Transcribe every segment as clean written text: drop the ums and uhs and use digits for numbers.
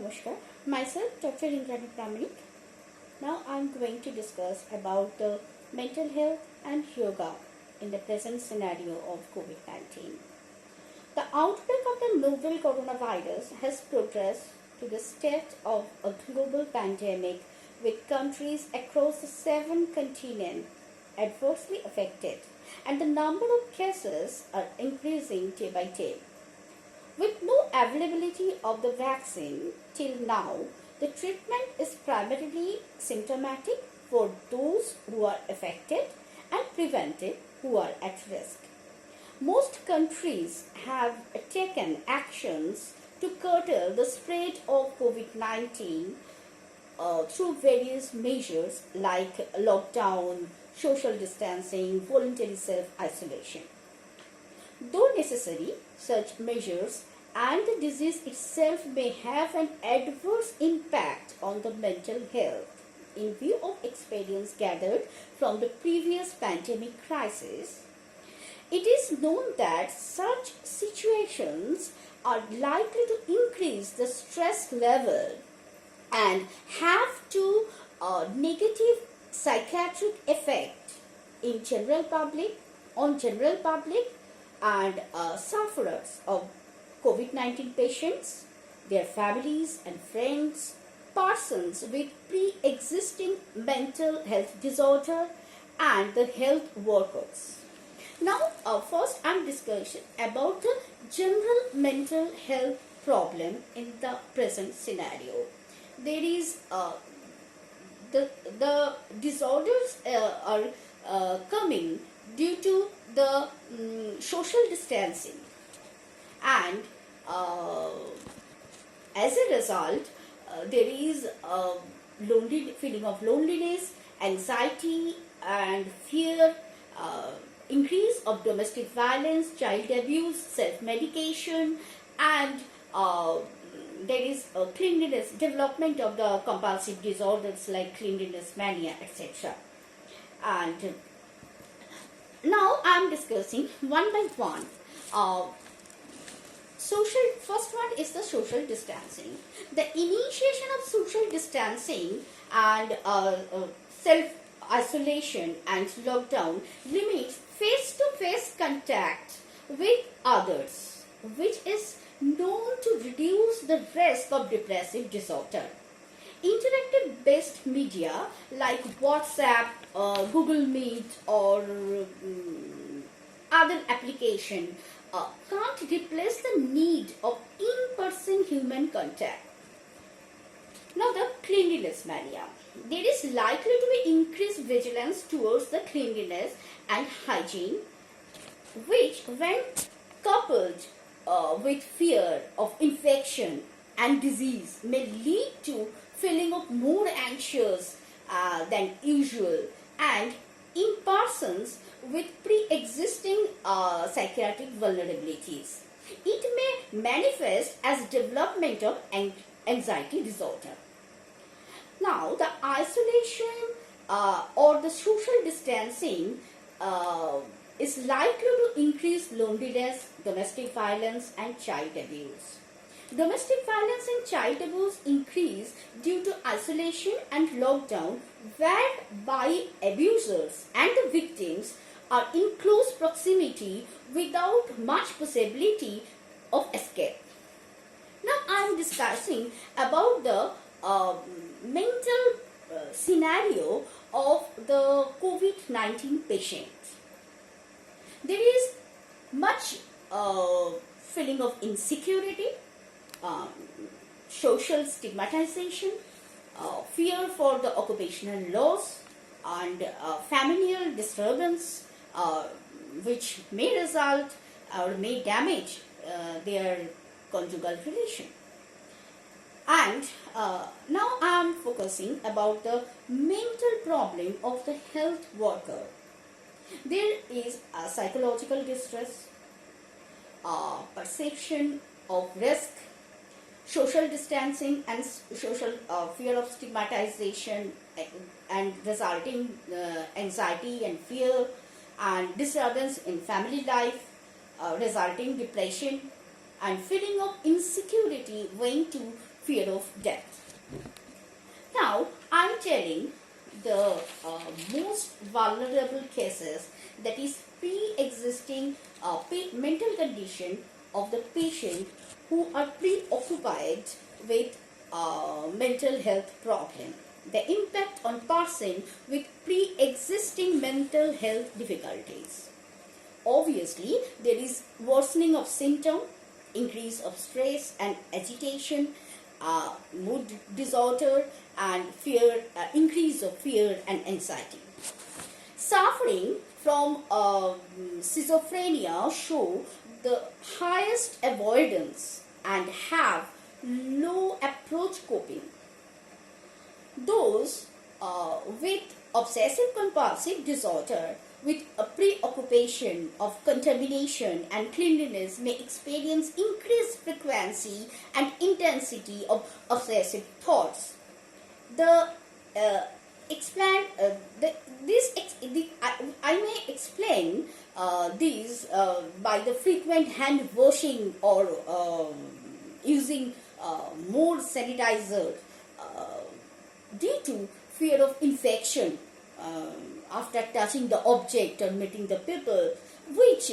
Namaskar. Myself, Dr. Indrani Pramanik. Now I am going to discuss about the mental health and yoga in the present scenario of COVID-19. The outbreak of the novel coronavirus has progressed to the state of a global pandemic with countries across the 7 continents adversely affected, and the number of cases are increasing day by day. With no availability of the vaccine till now, the treatment is primarily symptomatic for those who are affected and preventive who are at risk. Most countries have taken actions to curtail the spread of COVID-19 through various measures like lockdown, social distancing, voluntary self-isolation. Though necessary, such measures and the disease itself may have an adverse impact on the mental health. In view of experience gathered from the previous pandemic crisis, it is known that such situations are likely to increase the stress level and have to negative psychiatric effect in general public and sufferers of COVID-19 patients, their families and friends, persons with pre-existing mental health disorder, and the health workers. Now, first I am discussing about the general mental health problem in the present scenario. There is the disorders are coming due to the social distancing, and as a result there is a feeling of loneliness, anxiety and fear, increase of domestic violence, child abuse, self-medication, and there is a cleanliness, development of the compulsive disorders like cleanliness mania, etc. And now I am discussing one by one. First one is the social distancing. The initiation of social distancing and self-isolation and lockdown limits face-to-face contact with others, which is known to reduce the risk of depressive disorder. Interactive based media like WhatsApp, Google Meet or other application can't replace the need of in-person human contact. Now the cleanliness mania. There is likely to be increased vigilance towards the cleanliness and hygiene, which when coupled with fear of infection and disease may lead to feeling of more anxious than usual, and in persons with pre-existing psychiatric vulnerabilities, it may manifest as development of anxiety disorder. Now the isolation or the social distancing is likely to increase loneliness, domestic violence and child abuse. Domestic violence and child abuse increase due to isolation and lockdown, whereby abusers and the victims are in close proximity without much possibility of escape. Now I am discussing about the mental scenario of the COVID-19 patients. There is much feeling of insecurity, social stigmatization, fear for the occupational loss, and familial disturbance, which may result or may damage their conjugal relation. And now I am focusing about the mental problem of the health worker. There is a psychological distress, perception of risk, social distancing and social fear of stigmatization and resulting anxiety and fear, and disturbance in family life, resulting depression, and feeling of insecurity owing to fear of death. Now, I'm telling the most vulnerable cases, that is pre-existing mental condition of the patient who are preoccupied with mental health problem. The impact on person with pre-existing mental health difficulties. Obviously, there is worsening of symptom, increase of stress and agitation, mood disorder, and fear, increase of fear and anxiety. Suffering from schizophrenia show the highest avoidance and have low approach coping. Those with obsessive compulsive disorder with a preoccupation of contamination and cleanliness may experience increased frequency and intensity of obsessive thoughts. The explain I may explain these by the frequent hand washing or using more sanitizer due to fear of infection after touching the object or meeting the people, which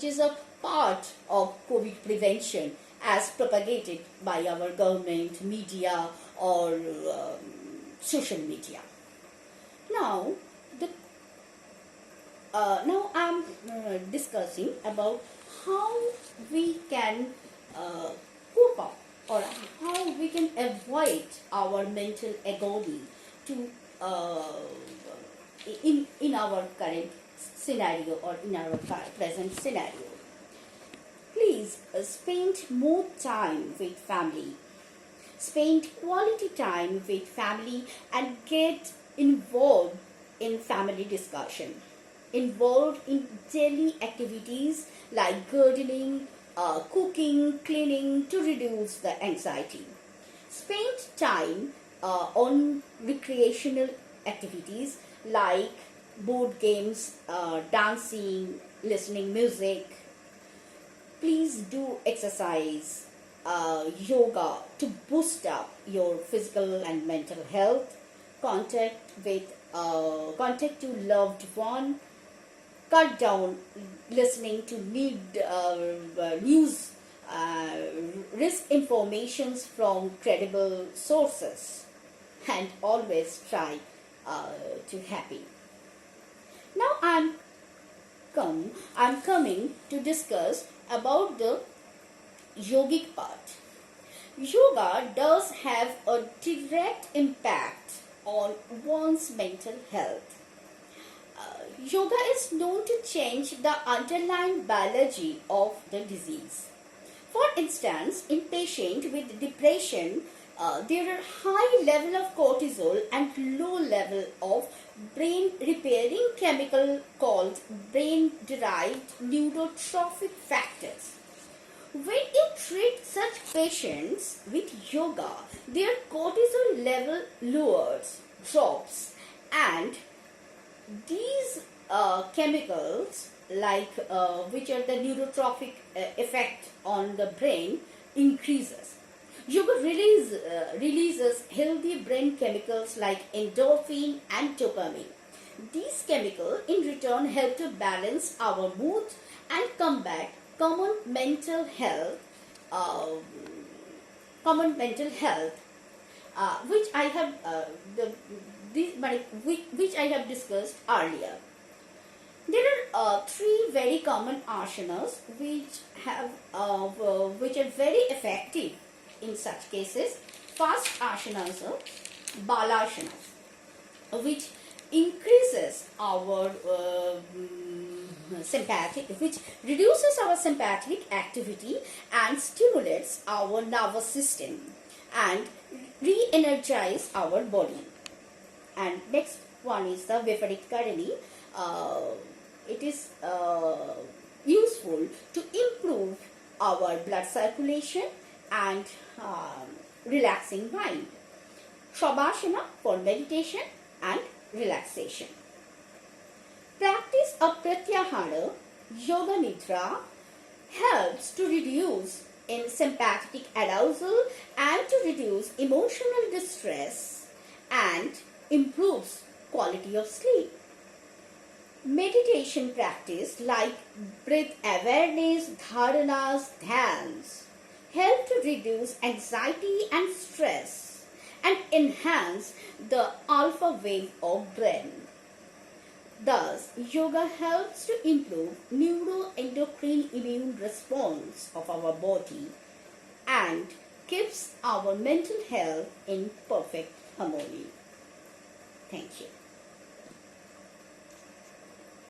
is a part of COVID prevention as propagated by our government, media, or social media. Now, now I'm discussing about how we can cope up, or how we can avoid our mental agony to in our current scenario or in our present scenario. Please spend more time with family. Spend quality time with family and get involved in family discussion. Involved in daily activities like gardening, cooking, cleaning to reduce the anxiety. Spend time on recreational activities like board games, dancing, listening music. Please do exercise, yoga to boost up your physical and mental health. Contact your loved one. Cut down listening to news, risk informations from credible sources, and always try to happy. Now I'm coming to discuss about the yogic part. Yoga does have a direct impact on one's mental health. Yoga is known to change the underlying biology of the disease. For instance, in patients with depression, there are high level of cortisol and low level of brain repairing chemical called brain-derived neurotrophic factors. When you treat such patients with yoga, their cortisol level drops, and these chemicals, like which are the neurotrophic effect on the brain, increases. Yoga releases healthy brain chemicals like endorphin and dopamine. These chemicals in return help to balance our mood and combat common mental health, which I have which I have discussed earlier. There are three very common asanas which are very effective in such cases. First asana is Balasana, which increases our which reduces our sympathetic activity and stimulates our nervous system and re-energize our body. And next one is the Viparit Karani. It is useful to improve our blood circulation and relaxing mind. Shavasana for meditation and relaxation. Practice of Pratyahara, Yoga Nidra helps to reduce in sympathetic arousal and to reduce emotional distress and improves quality of sleep. Meditation practice like breath awareness, dharanas, dhyans help to reduce anxiety and stress and enhance the alpha wave of brain. Thus, yoga helps to improve neuroendocrine immune response of our body and keeps our mental health in perfect harmony. Thank you.